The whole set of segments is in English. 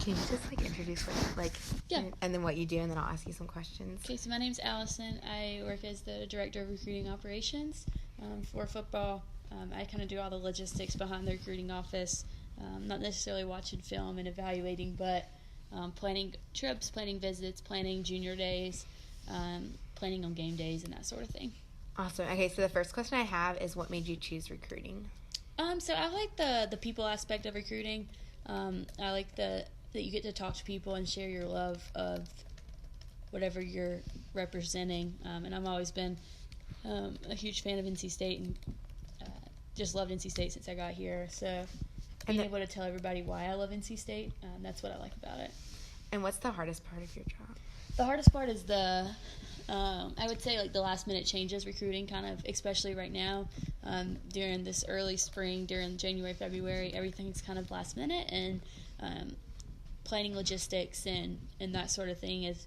Can you just introduce Yeah. and then what you do, and then I'll ask you some questions. Okay, so my name's Allison. I work as the director of recruiting operations for football. I kind of do all the logistics behind the recruiting office, not necessarily watching film and evaluating, but planning trips, planning visits, planning junior days, planning on game days, and that sort of thing. Awesome. Okay, so the first question I have is, what made you choose recruiting? So I like the people aspect of recruiting. I like that you get to talk to people and share your love of whatever you're representing. And I've always been a huge fan of NC State and just loved NC State since I got here. So being able to tell everybody why I love NC State, that's what I like about it. And what's the hardest part of your job? The hardest part is I would say the last minute changes recruiting, kind of, especially right now during this early spring, during January, February, everything's kind of last minute, and planning logistics and that sort of thing is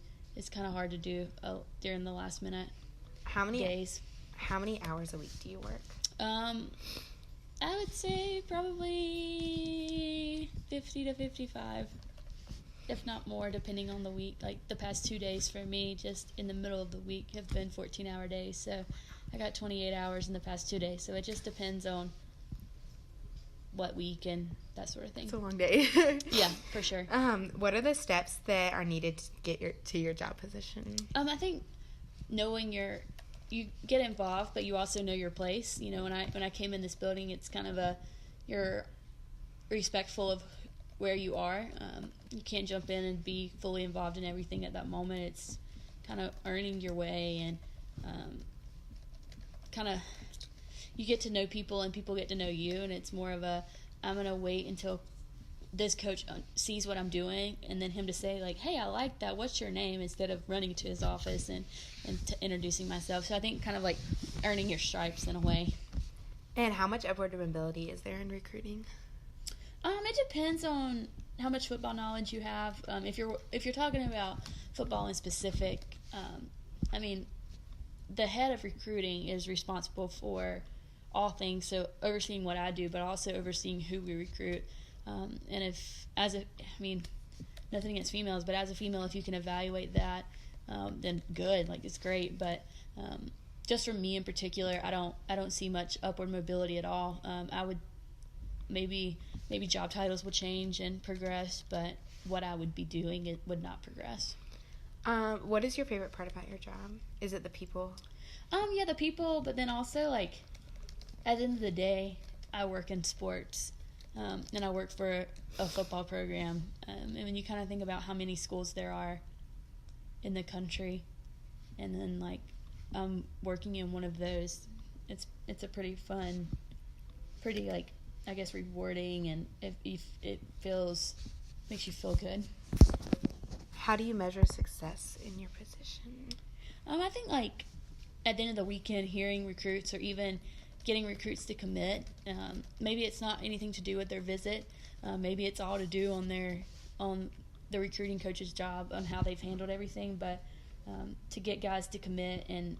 kind of hard to do during the last minute days. How many hours a week do you work? I would say probably 50 to 55. If not more, depending on the week. The past 2 days for me, just in the middle of the week, have been 14-hour days. So I got 28 hours in the past 2 days. So it just depends on what week and that sort of thing. It's a long day. Yeah, for sure. What are the steps that are needed to get to your job position? I think knowing you get involved, but you also know your place. You know, when I came in this building, it's kind of you're respectful of where you are. You can't jump in and be fully involved in everything at that moment. It's kind of earning your way, and kind of you get to know people and people get to know you, and it's more of I'm going to wait until this coach sees what I'm doing, and then him to say, hey, I like that, what's your name, instead of running to his office and introducing myself. So I think kind of earning your stripes in a way. And how much upward mobility is there in recruiting? It depends on how much football knowledge you have. If you're talking about football in specific, the head of recruiting is responsible for all things, so overseeing what I do, but also overseeing who we recruit. And nothing against females, but as a female, if you can evaluate that, then good, it's great. But just for me in particular, I don't see much upward mobility at all. I would maybe job titles will change and progress, but what I would be doing, it would not progress. What is your favorite part about your job? Is it the people? Yeah, the people, but then also, at the end of the day, I work in sports, and I work for a football program. And when you kind of think about how many schools there are in the country, and then, I'm working in one of those, it's a pretty fun, pretty, I guess, rewarding, and it makes you feel good. How do you measure success in your position? I think at the end of the weekend, hearing recruits or even getting recruits to commit. Maybe it's not anything to do with their visit. Maybe it's all to do on the recruiting coach's job, on how they've handled everything. But to get guys to commit and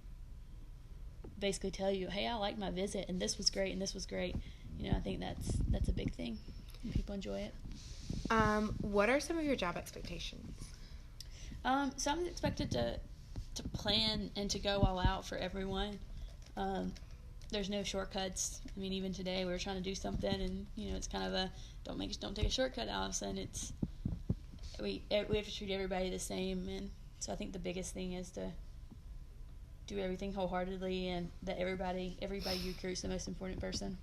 basically tell you, hey, I liked my visit, and this was great, and this was great. I think that's a big thing, and people enjoy it. What are some of your job expectations? So I'm expected to plan and to go all out for everyone. There's no shortcuts. Even today we were trying to do something, and it's kind of don't take a shortcut, Allison. We have to treat everybody the same, and so I think the biggest thing is to do everything wholeheartedly, and that everybody you recruit is the most important person.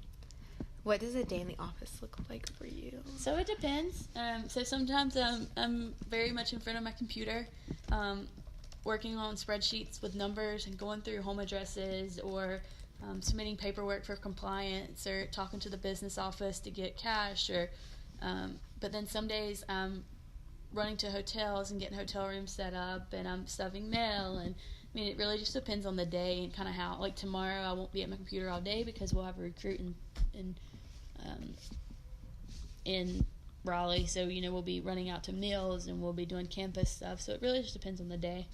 What does a day in the office look like for you? So it depends. So sometimes I'm very much in front of my computer, working on spreadsheets with numbers and going through home addresses, or submitting paperwork for compliance, or talking to the business office to get cash. But then some days I'm running to hotels and getting hotel rooms set up, and I'm stuffing mail. And it really just depends on the day and kind of how. Tomorrow I won't be at my computer all day because we'll have a recruit in Raleigh, so we'll be running out to meals and we'll be doing campus stuff. So it really just depends on the day.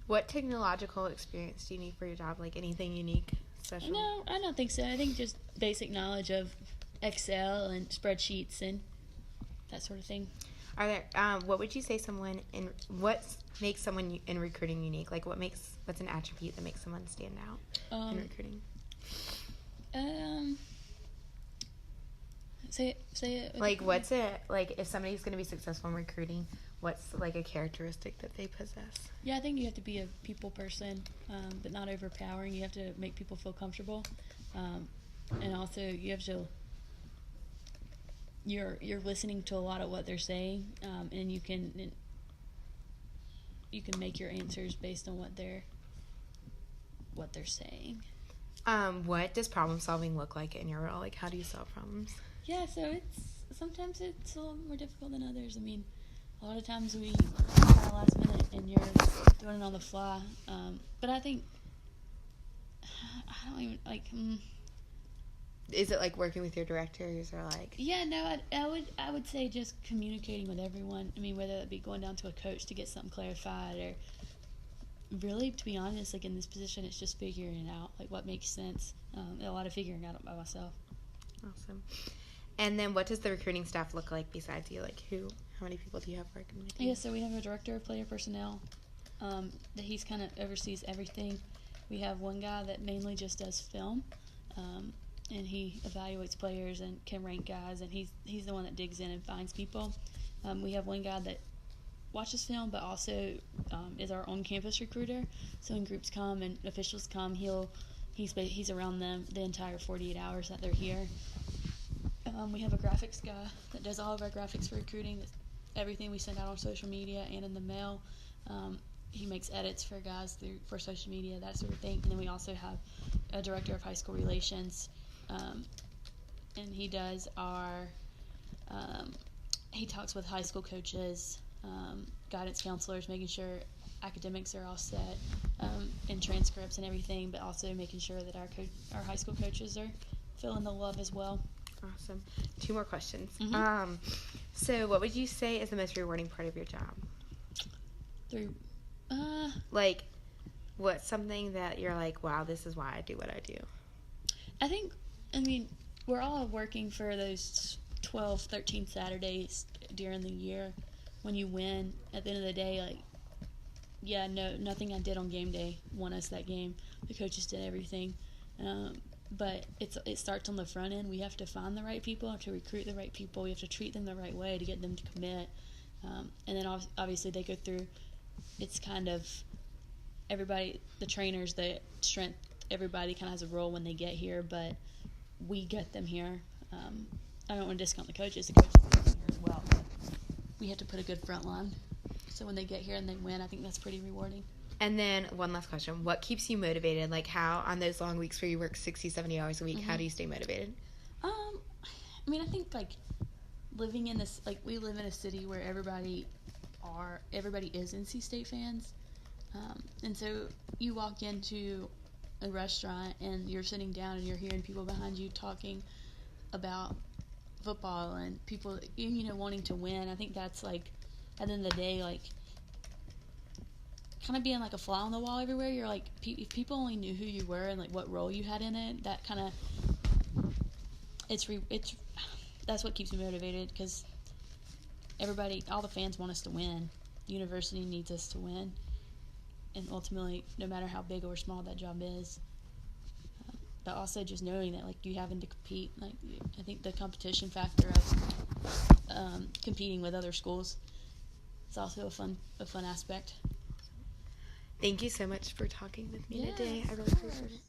What technological experience do you need for your job? Anything unique, special? No, I don't think so. I think just basic knowledge of Excel and spreadsheets and that sort of thing. Are there? What would you say what makes someone in recruiting unique? Like, what's an attribute that makes someone stand out in recruiting? Say it. Like, if somebody's going to be successful in recruiting, what's like a characteristic that they possess? Yeah, I think you have to be a people person, but not overpowering. You have to make people feel comfortable, and also you have to. You're listening to a lot of what they're saying, and you can make your answers based on what they're saying. What does problem solving look like in your role? Like, how do you solve problems? Yeah, so sometimes it's a little more difficult than others. I mean, a lot of times we kind of last minute and you're doing it on the fly. But I think I don't even like. Is it like working with your directors or like? Yeah, no, I would say just communicating with everyone. I mean, whether it be going down to a coach to get something clarified, or really, to be honest, like in this position, it's just figuring it out, like what makes sense. A lot of figuring out by myself. Awesome. And then, what does the recruiting staff look like besides you? Like, how many people do you have working with you? Yeah, so we have a director of player personnel. That he's kind of oversees everything. We have one guy that mainly just does film. And he evaluates players and can rank guys, and he's the one that digs in and finds people. We have one guy that watches film, but also is our on-campus recruiter. So when groups come and officials come, he's around them the entire 48 hours that they're here. We have a graphics guy that does all of our graphics for recruiting. Everything we send out on social media and in the mail. He makes edits for guys for social media, that sort of thing. And then we also have a director of high school relations. And he does he talks with high school coaches, guidance counselors, making sure academics are all set, and transcripts and everything, but also making sure that our high school coaches are feeling the love as well. Awesome. 2 more questions. Mm-hmm. So what would you say is the most rewarding part of your job? Like, what's something that you're like, wow, this is why I do what I do? I mean, we're all working for those 12, 13 Saturdays during the year. When you win, at the end of the day, like, yeah, no, nothing I did on game day won us that game. The coaches did everything. But it starts on the front end. We have to find the right people, to recruit the right people. We have to treat them the right way to get them to commit. And then obviously they go through, it's kind of everybody, the trainers, the strength, everybody kind of has a role when they get here, but we get them here. I don't want to discount the coaches. The coaches get them here as well. But we have to put a good front line. So when they get here and they win, I think that's pretty rewarding. And then one last question. What keeps you motivated? Like, how, on those long weeks where you work 60, 70 hours a week, how do you stay motivated? I mean, I think, like, living in this, like, we live in a city where everybody is NC State fans. And so you walk into a restaurant and you're sitting down and you're hearing people behind you talking about football and people, wanting to win. I think that's, like, at the end of the day, like, kind of being like a fly on the wall everywhere. You're like, if people only knew who you were and like what role you had in it, that kind of that's what keeps me motivated, because all the fans want us to win. The university needs us to win, and ultimately, no matter how big or small that job is. But also just knowing that, like, you having to compete. Like, I think the competition factor of competing with other schools is also a fun aspect. Thank you so much for talking with me today. I really appreciate it.